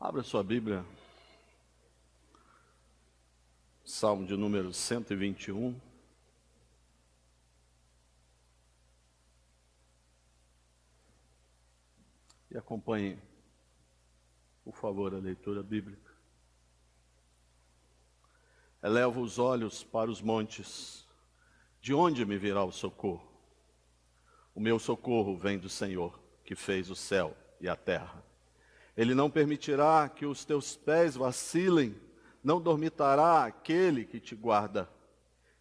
Abra sua Bíblia, Salmo de número 121. E acompanhe, por favor, a leitura bíblica. Elevo os olhos para os montes, de onde me virá o socorro? O meu socorro vem do Senhor, que fez o céu e a terra. Ele não permitirá que os teus pés vacilem, não dormitará aquele que te guarda.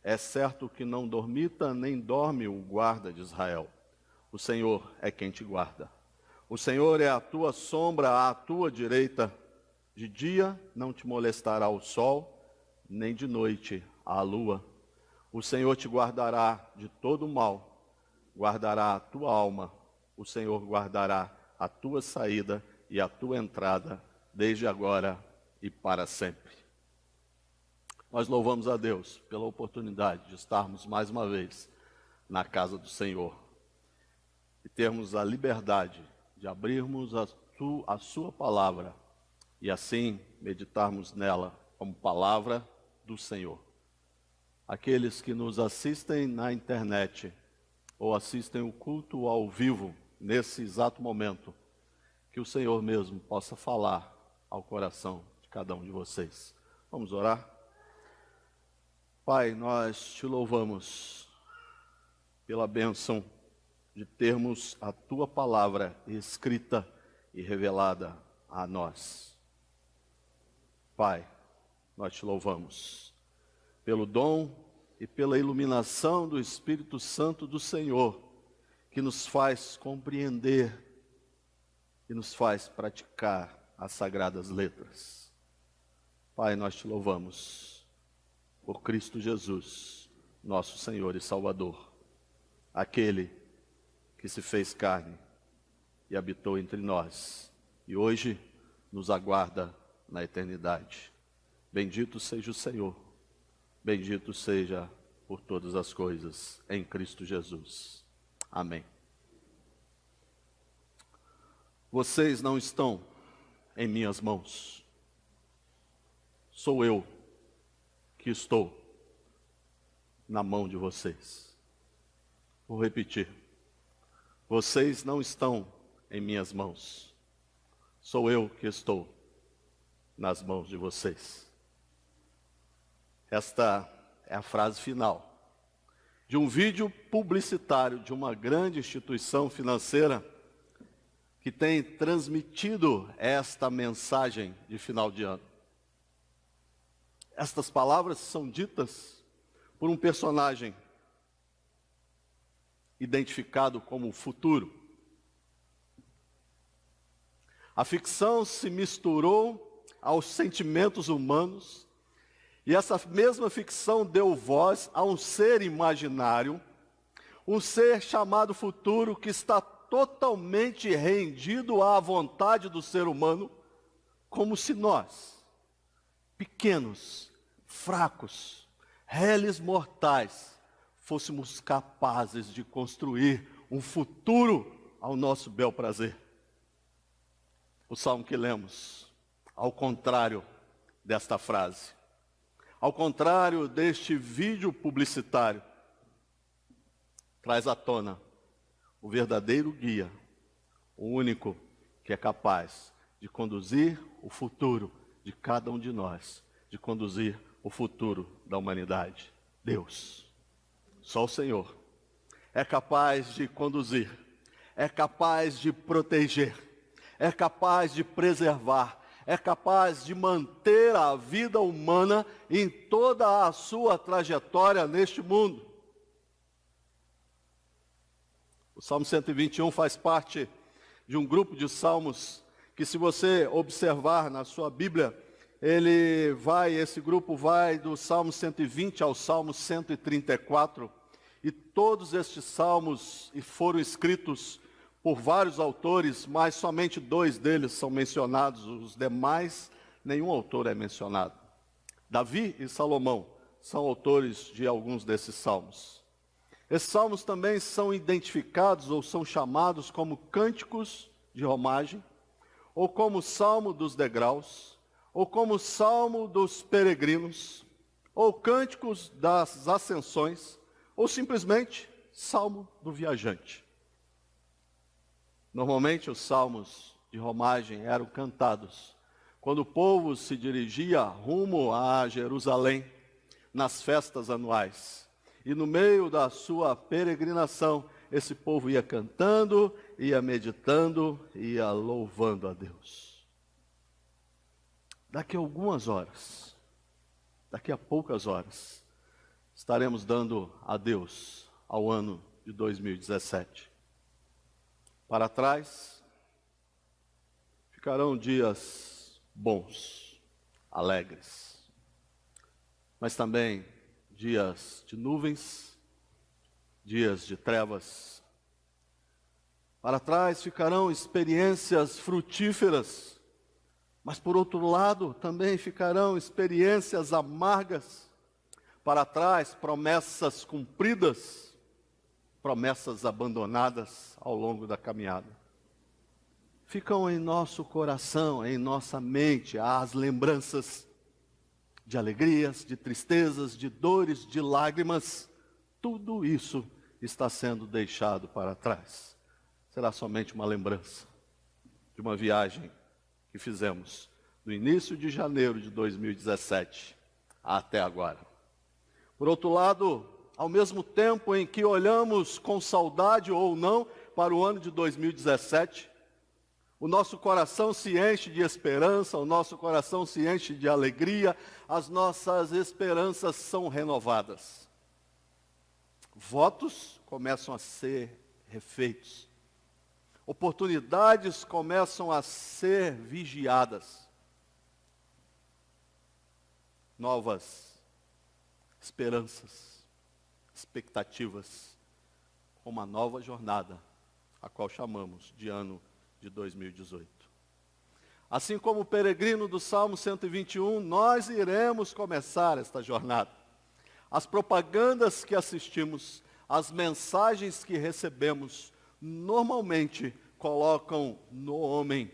É certo que não dormita nem dorme o guarda de Israel. O Senhor é quem te guarda. O Senhor é a tua sombra à tua direita. De dia não te molestará o sol, nem de noite a lua. O Senhor te guardará de todo mal, guardará a tua alma. O Senhor guardará a tua saída e a tua entrada, desde agora e para sempre. Nós louvamos a Deus pela oportunidade de estarmos mais uma vez na casa do Senhor e termos a liberdade de abrirmos a sua palavra e assim meditarmos nela como palavra do Senhor. Aqueles que nos assistem na internet ou assistem o culto ao vivo nesse exato momento, que o Senhor mesmo possa falar ao coração de cada um de vocês. Vamos orar? Pai, nós te louvamos pela bênção de termos a tua palavra escrita e revelada a nós. Pai, nós te louvamos pelo dom e pela iluminação do Espírito Santo do Senhor, que nos faz compreender e nos faz praticar as sagradas letras. Pai, nós te louvamos por Cristo Jesus, nosso Senhor e Salvador, aquele que se fez carne e habitou entre nós, e hoje nos aguarda na eternidade. Bendito seja o Senhor, bendito seja por todas as coisas, em Cristo Jesus. Amém. Vocês não estão em minhas mãos. Sou eu que estou na mão de vocês. Vou repetir. Vocês não estão em minhas mãos. Sou eu que estou nas mãos de vocês. Esta é a frase final de um vídeo publicitário de uma grande instituição financeira que tem transmitido esta mensagem de final de ano. Estas palavras são ditas por um personagem identificado como o futuro. A ficção se misturou aos sentimentos humanos e essa mesma ficção deu voz a um ser imaginário, um ser chamado futuro que está totalmente rendido à vontade do ser humano, como se nós, pequenos, fracos, réis mortais, fôssemos capazes de construir um futuro ao nosso bel prazer. O salmo que lemos, ao contrário desta frase, ao contrário deste vídeo publicitário, traz à tona o verdadeiro guia, o único que é capaz de conduzir o futuro de cada um de nós, de conduzir o futuro da humanidade. Deus, só o Senhor, é capaz de conduzir, é capaz de proteger, é capaz de preservar, é capaz de manter a vida humana em toda a sua trajetória neste mundo. O Salmo 121 faz parte de um grupo de salmos que, se você observar na sua Bíblia, esse grupo vai do Salmo 120 ao Salmo 134, e todos estes salmos foram escritos por vários autores, mas somente 2 deles são mencionados, os demais, nenhum autor é mencionado. Davi e Salomão são autores de alguns desses salmos. Esses salmos também são identificados ou são chamados como cânticos de romagem, ou como o salmo dos degraus, ou como o salmo dos peregrinos, ou cânticos das ascensões, ou simplesmente salmo do viajante. Normalmente os salmos de romagem eram cantados quando o povo se dirigia rumo a Jerusalém nas festas anuais. E no meio da sua peregrinação, esse povo ia cantando, ia meditando, ia louvando a Deus. Daqui a algumas horas, daqui a poucas horas, estaremos dando adeus ao ano de 2017. Para trás, ficarão dias bons, alegres, mas também dias de nuvens, dias de trevas. Para trás ficarão experiências frutíferas, mas por outro lado também ficarão experiências amargas. Para trás, promessas cumpridas, promessas abandonadas ao longo da caminhada. Ficam em nosso coração, em nossa mente, as lembranças de alegrias, de tristezas, de dores, de lágrimas. Tudo isso está sendo deixado para trás. Será somente uma lembrança de uma viagem que fizemos do início de janeiro de 2017 até agora. Por outro lado, ao mesmo tempo em que olhamos com saudade ou não para o ano de 2017, o nosso coração se enche de esperança, o nosso coração se enche de alegria, as nossas esperanças são renovadas. Votos começam a ser refeitos. Oportunidades começam a ser vigiadas. Novas esperanças, expectativas, uma nova jornada, a qual chamamos de ano de 2018. Assim como o peregrino do Salmo 121, nós iremos começar esta jornada. As propagandas que assistimos, as mensagens que recebemos, normalmente colocam no homem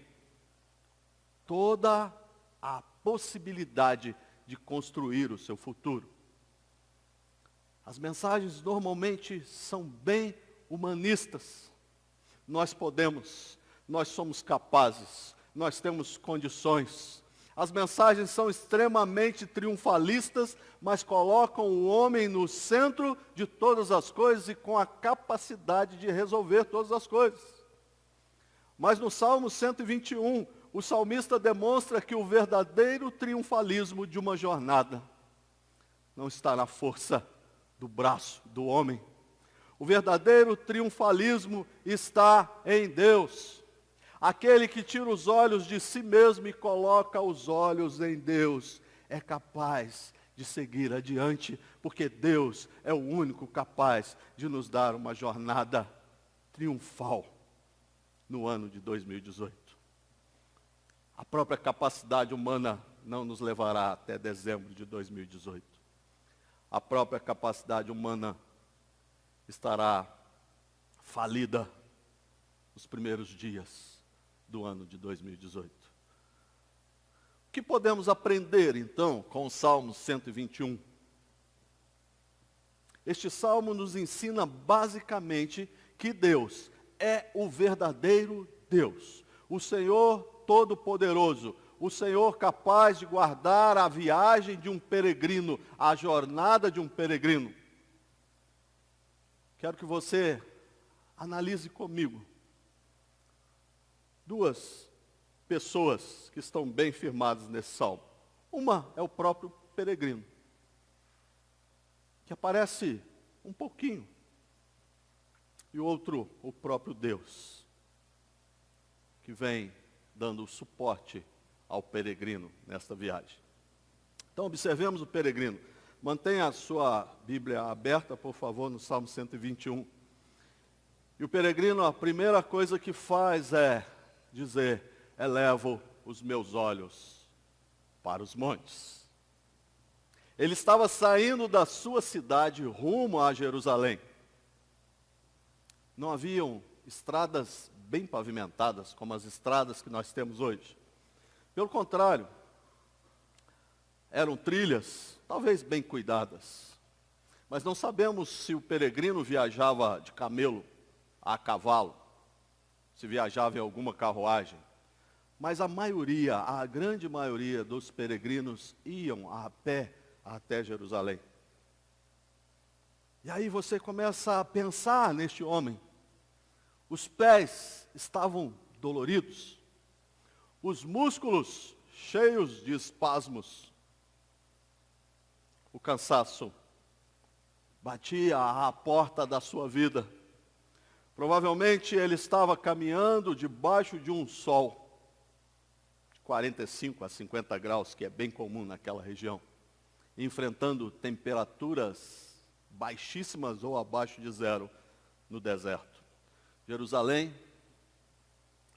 toda a possibilidade de construir o seu futuro. As mensagens normalmente são bem humanistas. Nós podemos, nós somos capazes, nós temos condições. As mensagens são extremamente triunfalistas, mas colocam o homem no centro de todas as coisas e com a capacidade de resolver todas as coisas. Mas no Salmo 121, o salmista demonstra que o verdadeiro triunfalismo de uma jornada não está na força do braço do homem. O verdadeiro triunfalismo está em Deus. Aquele que tira os olhos de si mesmo e coloca os olhos em Deus é capaz de seguir adiante, porque Deus é o único capaz de nos dar uma jornada triunfal no ano de 2018. A própria capacidade humana não nos levará até dezembro de 2018. A própria capacidade humana estará falida nos primeiros dias do ano de 2018. O que podemos aprender, então, com o Salmo 121? Este salmo nos ensina basicamente que Deus é o verdadeiro Deus, o Senhor Todo-Poderoso, o Senhor capaz de guardar a viagem de um peregrino, a jornada de um peregrino. Quero que você analise comigo duas pessoas que estão bem firmadas nesse salmo. Uma é o próprio peregrino, que aparece um pouquinho, e o outro, o próprio Deus, que vem dando suporte ao peregrino nesta viagem. Então, observemos o peregrino. Mantenha a sua Bíblia aberta, por favor, no Salmo 121. E o peregrino, a primeira coisa que faz é dizer: elevo os meus olhos para os montes. Ele estava saindo da sua cidade rumo a Jerusalém. Não haviam estradas bem pavimentadas, como as estradas que nós temos hoje. Pelo contrário, eram trilhas, talvez bem cuidadas. Mas não sabemos se o peregrino viajava de camelo, a cavalo, se viajava em alguma carruagem. Mas a grande maioria dos peregrinos iam a pé até Jerusalém. E aí você começa a pensar neste homem. Os pés estavam doloridos, os músculos cheios de espasmos. O cansaço batia à porta da sua vida. Provavelmente ele estava caminhando debaixo de um sol de 45 a 50 graus, que é bem comum naquela região, enfrentando temperaturas baixíssimas ou abaixo de zero no deserto. Jerusalém,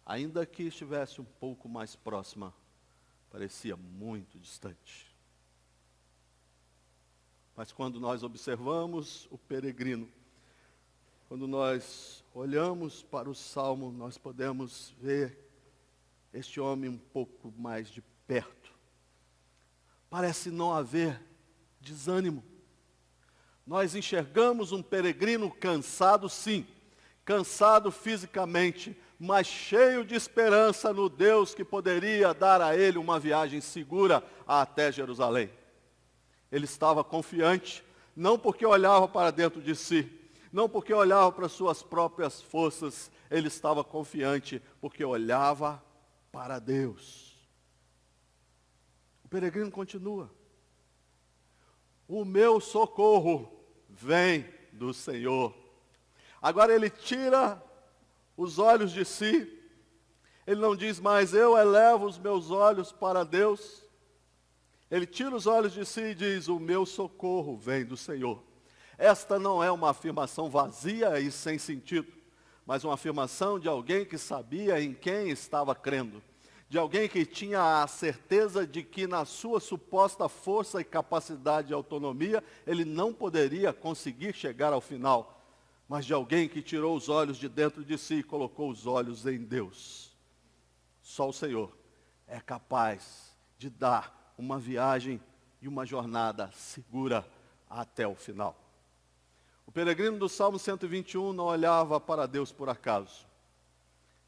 ainda que estivesse um pouco mais próxima, parecia muito distante. Mas quando nós observamos o peregrino, quando nós olhamos para o Salmo, nós podemos ver este homem um pouco mais de perto. Parece não haver desânimo. Nós enxergamos um peregrino cansado, sim, cansado fisicamente, mas cheio de esperança no Deus que poderia dar a ele uma viagem segura até Jerusalém. Ele estava confiante, não porque olhava para dentro de si, não porque olhava para suas próprias forças, ele estava confiante porque olhava para Deus. O peregrino continua. O meu socorro vem do Senhor. Agora ele tira os olhos de si. Ele não diz mais, eu elevo os meus olhos para Deus. Ele tira os olhos de si e diz, o meu socorro vem do Senhor. Esta não é uma afirmação vazia e sem sentido, mas uma afirmação de alguém que sabia em quem estava crendo. De alguém que tinha a certeza de que na sua suposta força e capacidade de autonomia, ele não poderia conseguir chegar ao final. Mas de alguém que tirou os olhos de dentro de si e colocou os olhos em Deus. Só o Senhor é capaz de dar uma viagem e uma jornada segura até o final. O peregrino do Salmo 121 não olhava para Deus por acaso.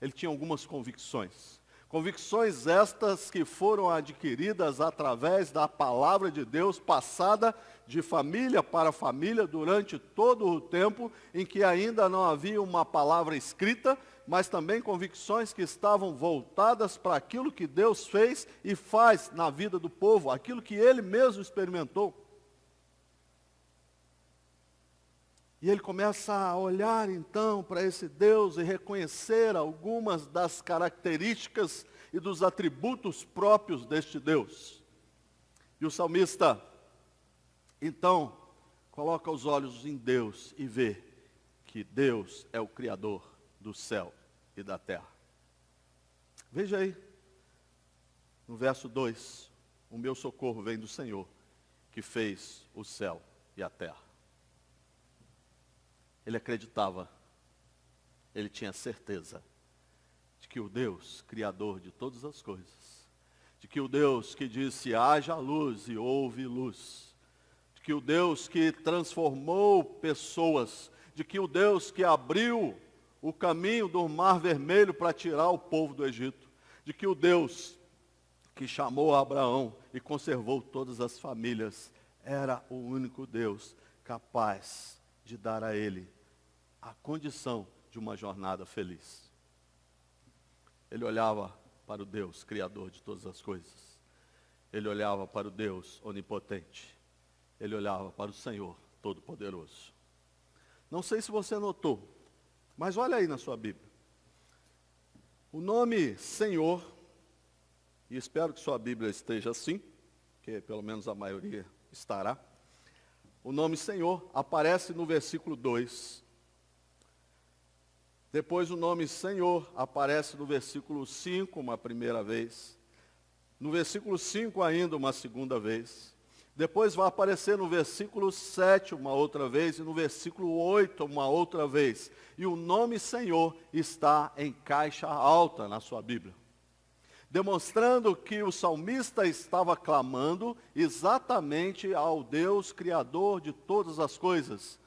Ele tinha algumas convicções. Convicções estas que foram adquiridas através da palavra de Deus, passada de família para família durante todo o tempo em que ainda não havia uma palavra escrita, mas também convicções que estavam voltadas para aquilo que Deus fez e faz na vida do povo, aquilo que Ele mesmo experimentou. E ele começa a olhar então para esse Deus e reconhecer algumas das características e dos atributos próprios deste Deus. E o salmista, então, coloca os olhos em Deus e vê que Deus é o Criador do céu e da terra. Veja aí, no verso 2, o meu socorro vem do Senhor, que fez o céu e a terra. Ele acreditava, ele tinha certeza de que o Deus, Criador de todas as coisas, de que o Deus que disse, haja luz e houve luz, de que o Deus que transformou pessoas, de que o Deus que abriu o caminho do Mar Vermelho para tirar o povo do Egito, de que o Deus que chamou Abraão e conservou todas as famílias, era o único Deus capaz de dar a ele a condição de uma jornada feliz. Ele olhava para o Deus, Criador de todas as coisas. Ele olhava para o Deus onipotente. Ele olhava para o Senhor Todo-Poderoso. Não sei se você notou, mas olha aí na sua Bíblia. O nome Senhor, e espero que sua Bíblia esteja assim, que pelo menos a maioria estará. O nome Senhor aparece no versículo 2. Depois o nome Senhor aparece no versículo 5 uma primeira vez. No versículo 5 ainda uma segunda vez. Depois vai aparecer no versículo 7 uma outra vez e no versículo 8 uma outra vez. E o nome Senhor está em caixa alta na sua Bíblia, demonstrando que o salmista estava clamando exatamente ao Deus Criador de todas as coisas.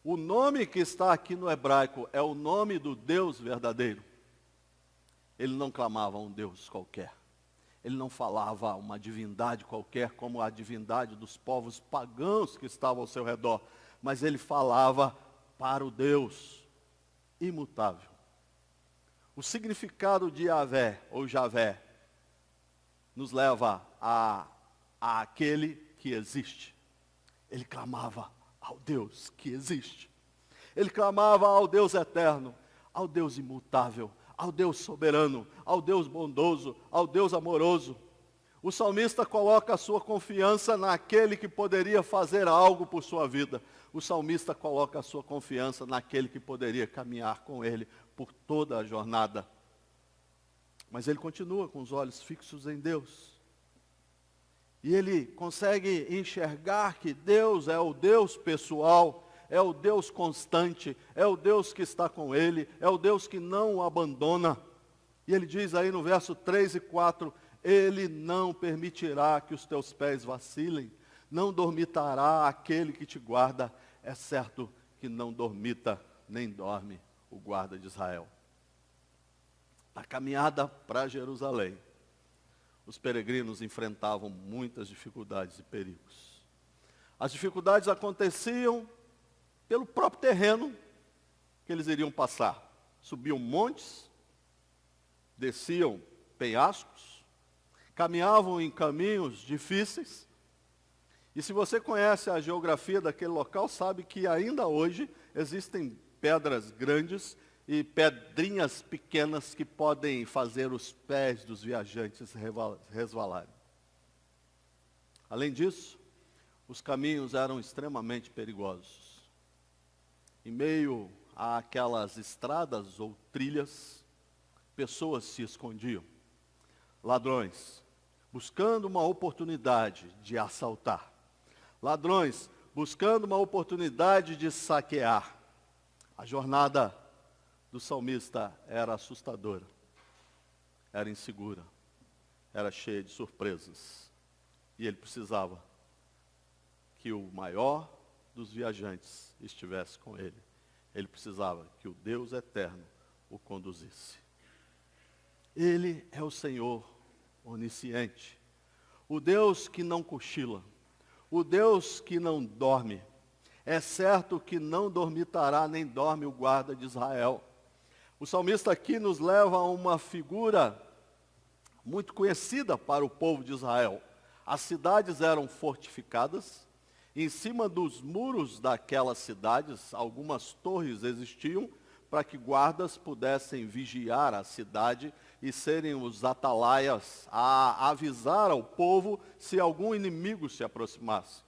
O nome que está aqui no hebraico é o nome do Deus verdadeiro. Ele não clamava a um Deus qualquer. Ele não falava a uma divindade qualquer, como a divindade dos povos pagãos que estavam ao seu redor. Mas ele falava para o Deus imutável. O significado de Yahvé, ou Javé, nos leva a aquele que existe. Ele clamava ao Deus que existe. Ele clamava ao Deus eterno, ao Deus imutável, ao Deus soberano, ao Deus bondoso, ao Deus amoroso. O salmista coloca a sua confiança naquele que poderia fazer algo por sua vida. O salmista coloca a sua confiança naquele que poderia caminhar com ele por toda a jornada. Mas ele continua com os olhos fixos em Deus. E ele consegue enxergar que Deus é o Deus pessoal, é o Deus constante, é o Deus que está com ele, é o Deus que não o abandona. E ele diz aí no verso 3 e 4, Ele não permitirá que os teus pés vacilem, não dormitará aquele que te guarda, é certo que não dormita, nem dorme o guarda de Israel. Na caminhada para Jerusalém, os peregrinos enfrentavam muitas dificuldades e perigos. As dificuldades aconteciam pelo próprio terreno que eles iriam passar. Subiam montes, desciam penhascos, caminhavam em caminhos difíceis. E se você conhece a geografia daquele local, sabe que ainda hoje existem pedras grandes e pedrinhas pequenas que podem fazer os pés dos viajantes resvalarem. Além disso, os caminhos eram extremamente perigosos. Em meio àquelas estradas ou trilhas, pessoas se escondiam. Ladrões, buscando uma oportunidade de assaltar. Ladrões, buscando uma oportunidade de saquear. A jornada do salmista era assustadora, era insegura, era cheia de surpresas. E ele precisava que o maior dos viajantes estivesse com ele. Ele precisava que o Deus eterno o conduzisse. Ele é o Senhor onisciente, o Deus que não cochila, o Deus que não dorme. É certo que não dormitará nem dorme o guarda de Israel. O salmista aqui nos leva a uma figura muito conhecida para o povo de Israel. As cidades eram fortificadas. Em cima dos muros daquelas cidades, algumas torres existiam para que guardas pudessem vigiar a cidade e serem os atalaias a avisar ao povo se algum inimigo se aproximasse.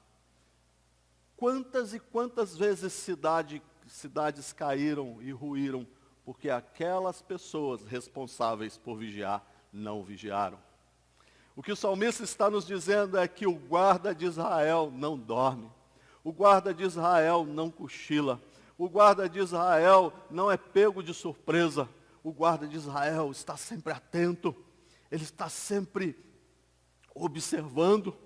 Quantas e quantas vezes cidades caíram e ruíram porque aquelas pessoas responsáveis por vigiar não vigiaram. O que o salmista está nos dizendo é que o guarda de Israel não dorme. O guarda de Israel não cochila. O guarda de Israel não é pego de surpresa. O guarda de Israel está sempre atento. Ele está sempre observando.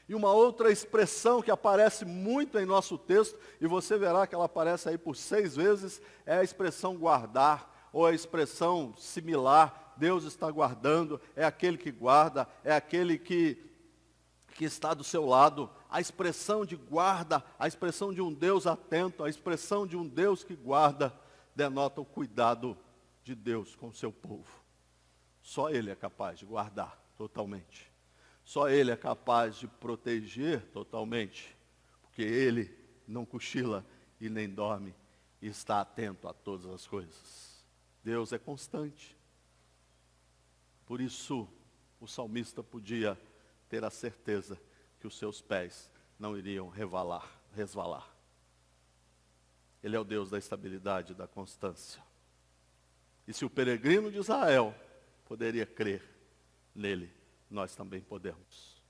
E uma outra expressão que aparece muito em nosso texto, e você verá que ela aparece aí por 6 vezes, é a expressão guardar, ou a expressão similar. Deus está guardando, é aquele que guarda, é aquele que está do seu lado. A expressão de guarda, a expressão de um Deus atento, a expressão de um Deus que guarda, denota o cuidado de Deus com o seu povo. Só Ele é capaz de guardar totalmente. Só Ele é capaz de proteger totalmente, porque Ele não cochila e nem dorme e está atento a todas as coisas. Deus é constante. Por isso, o salmista podia ter a certeza que os seus pés não iriam resvalar. Ele é o Deus da estabilidade e da constância. E se o peregrino de Israel poderia crer nele, nós também podemos.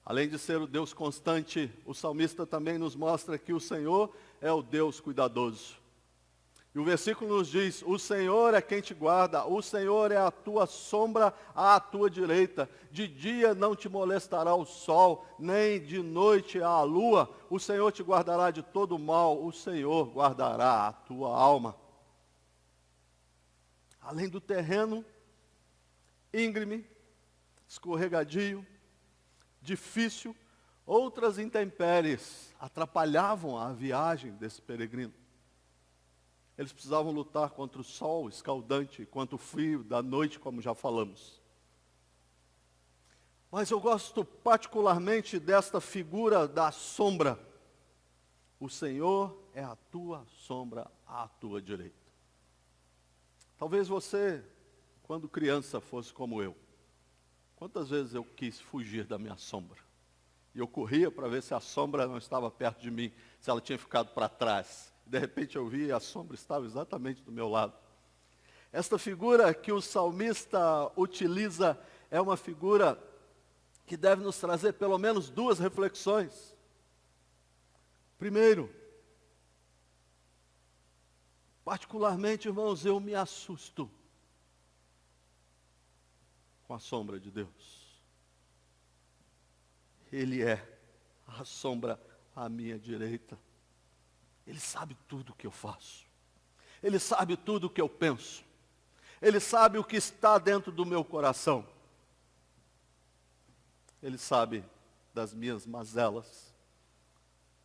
Além de ser o Deus constante, o salmista também nos mostra que o Senhor é o Deus cuidadoso. E o versículo nos diz: o Senhor é quem te guarda, o Senhor é a tua sombra à tua direita. De dia não te molestará o sol, nem de noite a lua. O Senhor te guardará de todo mal, o Senhor guardará a tua alma. Além do terreno íngreme, escorregadio, difícil, outras intempéries atrapalhavam a viagem desse peregrino. Eles precisavam lutar contra o sol escaldante, contra o frio da noite, como já falamos. Mas eu gosto particularmente desta figura da sombra. O Senhor é a tua sombra à tua direita. Talvez você, quando criança, fosse como eu. Quantas vezes eu quis fugir da minha sombra? E eu corria para ver se a sombra não estava perto de mim, se ela tinha ficado para trás. De repente eu vi e a sombra estava exatamente do meu lado. Esta figura que o salmista utiliza é uma figura que deve nos trazer pelo menos duas reflexões. Primeiro, particularmente, irmãos, eu me assusto com a sombra de Deus. Ele é a sombra à minha direita. Ele sabe tudo o que eu faço. Ele sabe tudo o que eu penso. Ele sabe o que está dentro do meu coração. Ele sabe das minhas mazelas.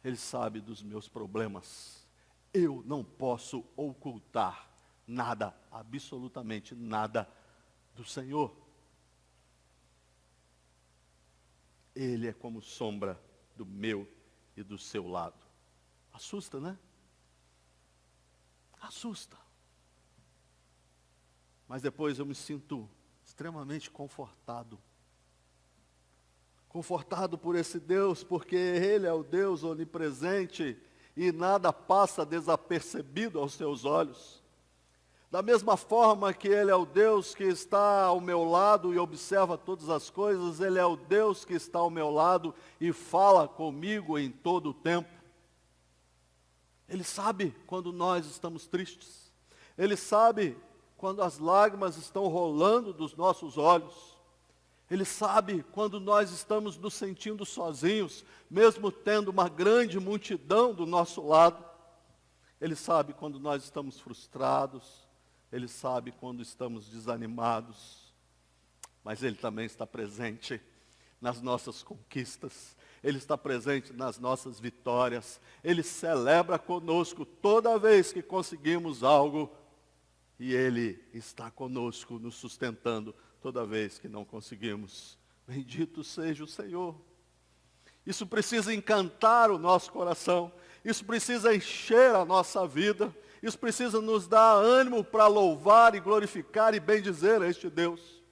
Ele sabe dos meus problemas. Eu não posso ocultar nada, absolutamente nada do Senhor. Ele é como sombra do meu e do seu lado. Assusta, né? Assusta. Mas depois eu me sinto extremamente confortado. Confortado por esse Deus, porque Ele é o Deus onipresente e nada passa desapercebido aos seus olhos. Da mesma forma que Ele é o Deus que está ao meu lado e observa todas as coisas, Ele é o Deus que está ao meu lado e fala comigo em todo o tempo. Ele sabe quando nós estamos tristes. Ele sabe quando as lágrimas estão rolando dos nossos olhos. Ele sabe quando nós estamos nos sentindo sozinhos, mesmo tendo uma grande multidão do nosso lado. Ele sabe quando nós estamos frustrados. Ele sabe quando estamos desanimados. Mas Ele também está presente nas nossas conquistas. Ele está presente nas nossas vitórias. Ele celebra conosco toda vez que conseguimos algo. E Ele está conosco, nos sustentando toda vez que não conseguimos. Bendito seja o Senhor. Isso precisa encantar o nosso coração. Isso precisa encher a nossa vida. Isso precisa nos dar ânimo para louvar e glorificar e bendizer a este Deus.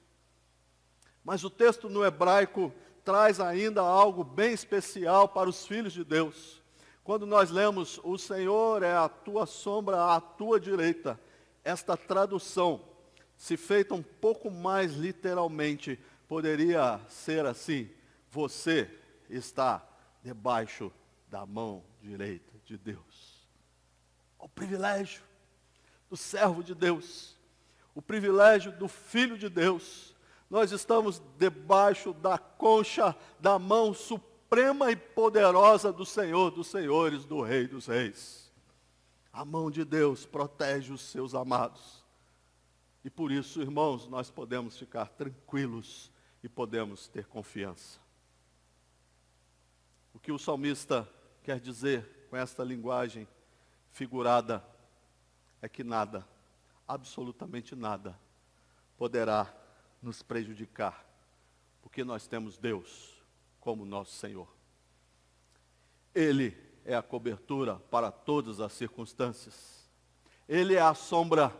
Mas o texto no hebraico traz ainda algo bem especial para os filhos de Deus. Quando nós lemos, o Senhor é a tua sombra à tua direita, esta tradução, se feita um pouco mais literalmente, poderia ser assim: você está debaixo da mão direita de Deus. O privilégio do servo de Deus, o privilégio do filho de Deus. Nós estamos debaixo da concha da mão suprema e poderosa do Senhor dos senhores, do Rei dos reis. A mão de Deus protege os seus amados. E por isso, irmãos, nós podemos ficar tranquilos e podemos ter confiança. O que o salmista quer dizer com esta linguagem figurada é que nada, absolutamente nada, poderá nos prejudicar, porque nós temos Deus como nosso Senhor. Ele é a cobertura para todas as circunstâncias. Ele é a sombra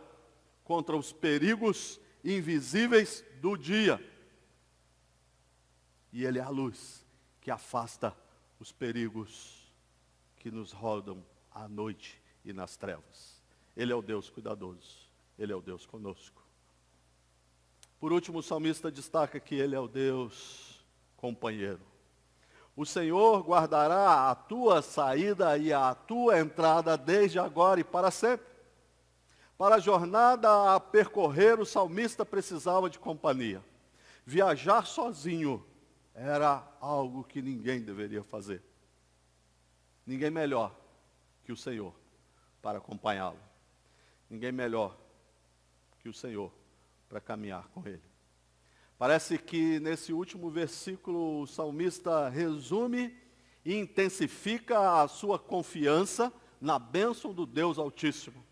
contra os perigos invisíveis do dia. E Ele é a luz que afasta os perigos que nos rodam à noite e nas trevas. Ele é o Deus cuidadoso. Ele é o Deus conosco. Por último, o salmista destaca que Ele é o Deus companheiro. O Senhor guardará a tua saída e a tua entrada desde agora e para sempre. Para a jornada a percorrer, o salmista precisava de companhia. Viajar sozinho era algo que ninguém deveria fazer. Ninguém melhor que o Senhor para acompanhá-lo. Ninguém melhor que o Senhor para caminhar com Ele. Parece que nesse último versículo o salmista resume e intensifica a sua confiança na bênção do Deus Altíssimo.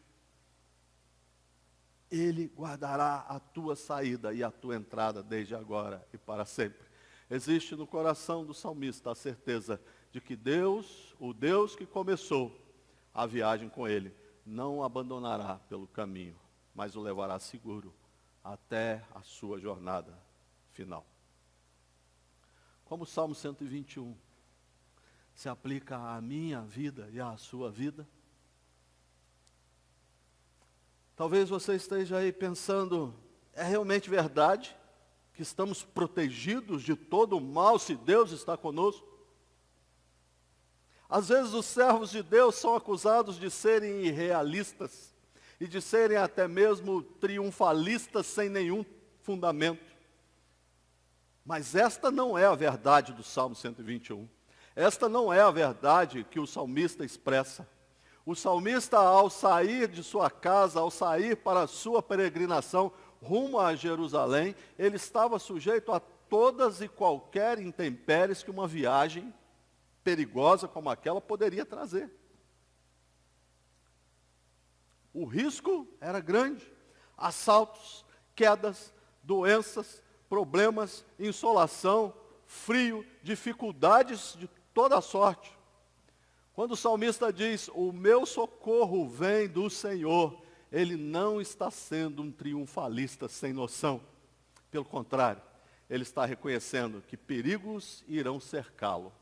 Ele guardará a tua saída e a tua entrada desde agora e para sempre. Existe no coração do salmista a certeza de que Deus, o Deus que começou a viagem com ele, não o abandonará pelo caminho, mas o levará seguro até a sua jornada final. Como o Salmo 121 se aplica à minha vida e à sua vida? Talvez você esteja aí pensando, é realmente verdade que estamos protegidos de todo o mal se Deus está conosco? Às vezes os servos de Deus são acusados de serem irrealistas e de serem até mesmo triunfalistas sem nenhum fundamento. Mas esta não é a verdade do Salmo 121. Esta não é a verdade que o salmista expressa. O salmista, ao sair de sua casa, ao sair para a sua peregrinação rumo a Jerusalém, ele estava sujeito a todas e qualquer intempéries que uma viagem perigosa como aquela poderia trazer. O risco era grande. Assaltos, quedas, doenças, problemas, insolação, frio, dificuldades de toda sorte. Quando o salmista diz, o meu socorro vem do Senhor, ele não está sendo um triunfalista sem noção. Pelo contrário, ele está reconhecendo que perigos irão cercá-lo,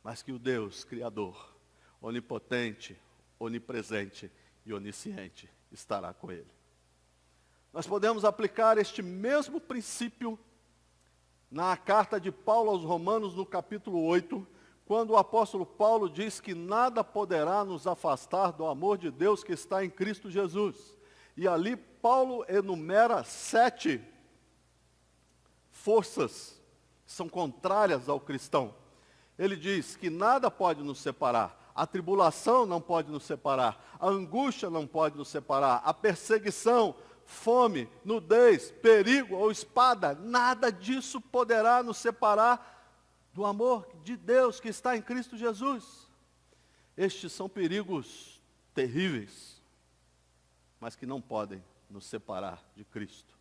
mas que o Deus Criador, onipotente, onipresente e onisciente estará com ele. Nós podemos aplicar este mesmo princípio na carta de Paulo aos Romanos, no capítulo 8, quando o apóstolo Paulo diz que nada poderá nos afastar do amor de Deus que está em Cristo Jesus. E ali Paulo enumera 7 forças que são contrárias ao cristão. Ele diz que nada pode nos separar. A tribulação não pode nos separar. A angústia não pode nos separar. A perseguição, fome, nudez, perigo ou espada, nada disso poderá nos separar do amor de Deus que está em Cristo Jesus. Estes são perigos terríveis, mas que não podem nos separar de Cristo.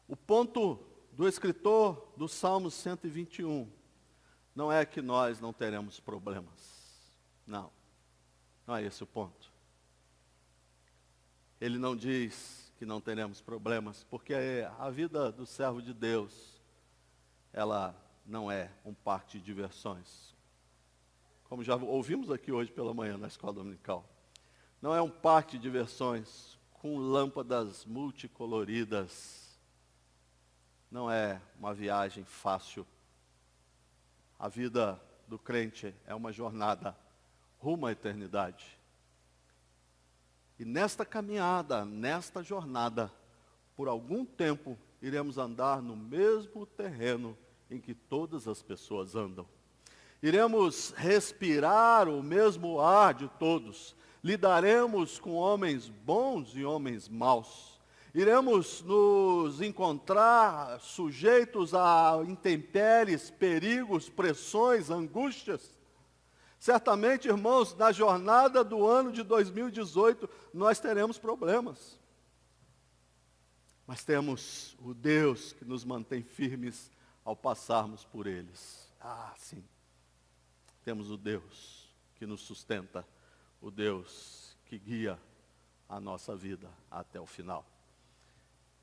O ponto do escritor do Salmo 121 não é que nós não teremos problemas. Não é esse o ponto. Ele não diz que não teremos problemas, porque a vida do servo de Deus, ela não é um parque de diversões. Como já ouvimos aqui hoje pela manhã na escola dominical. Não é um parque de diversões com lâmpadas multicoloridas. Não é uma viagem fácil. A vida do crente é uma jornada rumo à eternidade. E nesta caminhada, nesta jornada, por algum tempo, iremos andar no mesmo terreno em que todas as pessoas andam. Iremos respirar o mesmo ar de todos. Lidaremos com homens bons e homens maus. Iremos nos encontrar sujeitos a intempéries, perigos, pressões, angústias. Certamente, irmãos, na jornada do ano de 2018, nós teremos problemas. Mas temos o Deus que nos mantém firmes ao passarmos por eles. Sim. Temos o Deus que nos sustenta, o Deus que guia a nossa vida até o final.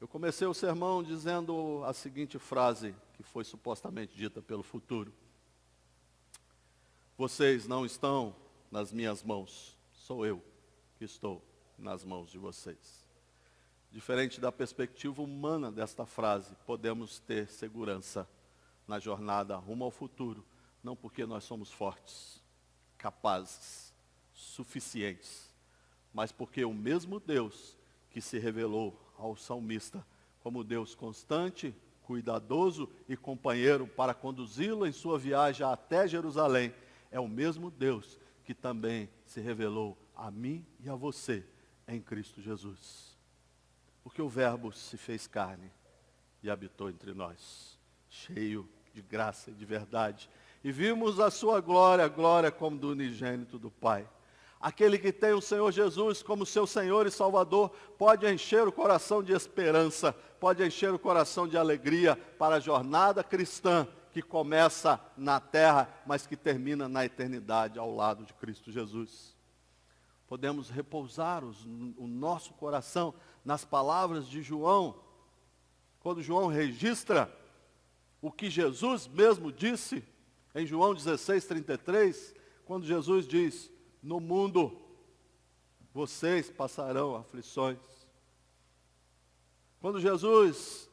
Eu comecei o sermão dizendo a seguinte frase, que foi supostamente dita pelo futuro. Vocês não estão nas minhas mãos, sou eu que estou nas mãos de vocês. Diferente da perspectiva humana desta frase, podemos ter segurança na jornada rumo ao futuro, não porque nós somos fortes, capazes, suficientes, mas porque o mesmo Deus que se revelou ao salmista como Deus constante, cuidadoso e companheiro para conduzi-lo em sua viagem até Jerusalém, é o mesmo Deus que também se revelou a mim e a você em Cristo Jesus. Porque o Verbo se fez carne e habitou entre nós, cheio de graça e de verdade. E vimos a sua glória, glória como do unigênito do Pai. Aquele que tem o Senhor Jesus como seu Senhor e Salvador, pode encher o coração de esperança, pode encher o coração de alegria para a jornada cristã que começa na terra, mas que termina na eternidade ao lado de Cristo Jesus. Podemos repousar o nosso coração nas palavras de João, quando João registra o que Jesus mesmo disse em João 16:33, quando Jesus diz: no mundo vocês passarão aflições. Quando Jesus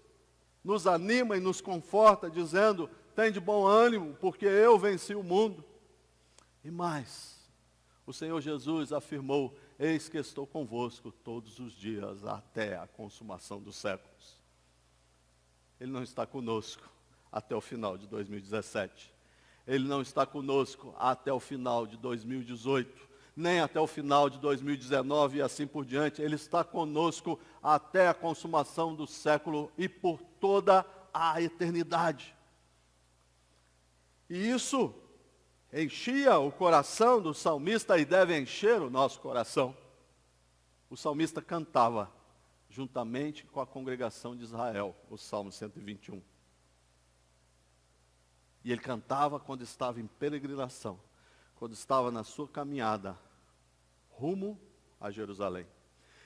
nos anima e nos conforta, dizendo: tem de bom ânimo, porque eu venci o mundo. E mais, o Senhor Jesus afirmou: eis que estou convosco todos os dias, até a consumação dos séculos. Ele não está conosco até o final de 2017. Ele não está conosco até o final de 2018, nem até o final de 2019 e assim por diante. Ele está conosco até a consumação do século e por toda a eternidade. E isso enchia o coração do salmista e deve encher o nosso coração. O salmista cantava juntamente com a congregação de Israel, o Salmo 121. E ele cantava quando estava em peregrinação, quando estava na sua caminhada rumo a Jerusalém.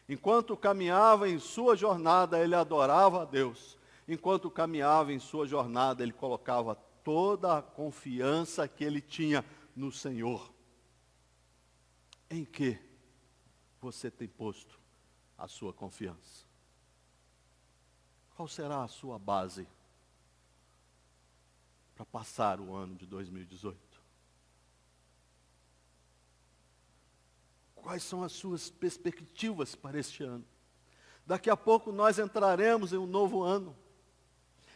Enquanto caminhava em sua jornada, ele adorava a Deus. Enquanto caminhava em sua jornada, ele colocava toda a confiança que ele tinha no Senhor. Em que você tem posto a sua confiança? Qual será a sua base para passar o ano de 2018? Quais são as suas perspectivas para este ano? Daqui a pouco nós entraremos em um novo ano.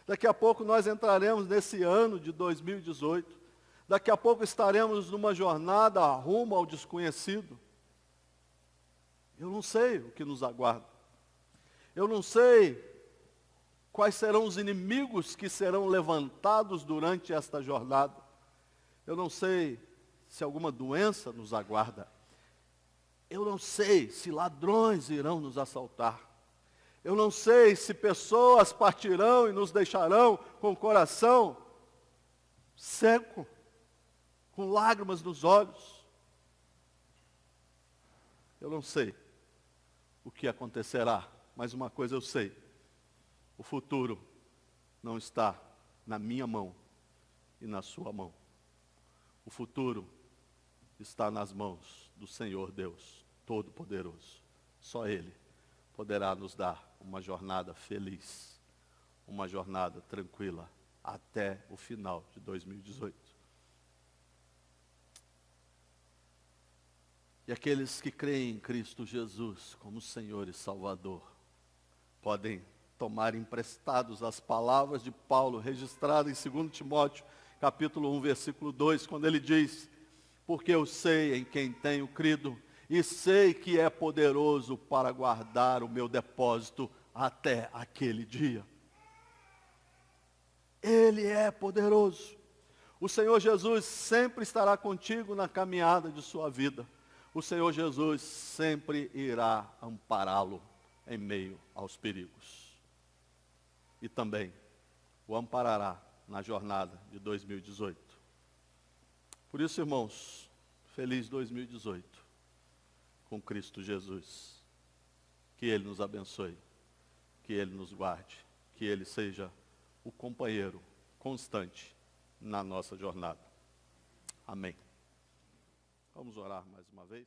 Daqui a pouco nós entraremos nesse ano de 2018. Daqui a pouco estaremos numa jornada rumo ao desconhecido. Eu não sei o que nos aguarda. Eu não sei quais serão os inimigos que serão levantados durante esta jornada. Eu não sei se alguma doença nos aguarda. Eu não sei se ladrões irão nos assaltar. Eu não sei se pessoas partirão e nos deixarão com o coração seco, com lágrimas nos olhos. Eu não sei o que acontecerá, mas uma coisa eu sei: o futuro não está na minha mão e na sua mão. O futuro está nas mãos do Senhor Deus Todo-Poderoso. Só Ele poderá nos dar uma jornada feliz, uma jornada tranquila, até o final de 2018. E aqueles que creem em Cristo Jesus como Senhor e Salvador, podem tomar emprestados as palavras de Paulo, registradas em 2 Timóteo, capítulo 1, versículo 2, quando ele diz: porque eu sei em quem tenho crido, e sei que é poderoso para guardar o meu depósito até aquele dia. Ele é poderoso. O Senhor Jesus sempre estará contigo na caminhada de sua vida. O Senhor Jesus sempre irá ampará-lo em meio aos perigos. E também o amparará na jornada de 2018. Por isso, irmãos, feliz 2018 com Cristo Jesus. Que Ele nos abençoe, que Ele nos guarde, que Ele seja o companheiro constante na nossa jornada. Amém. Vamos orar mais uma vez.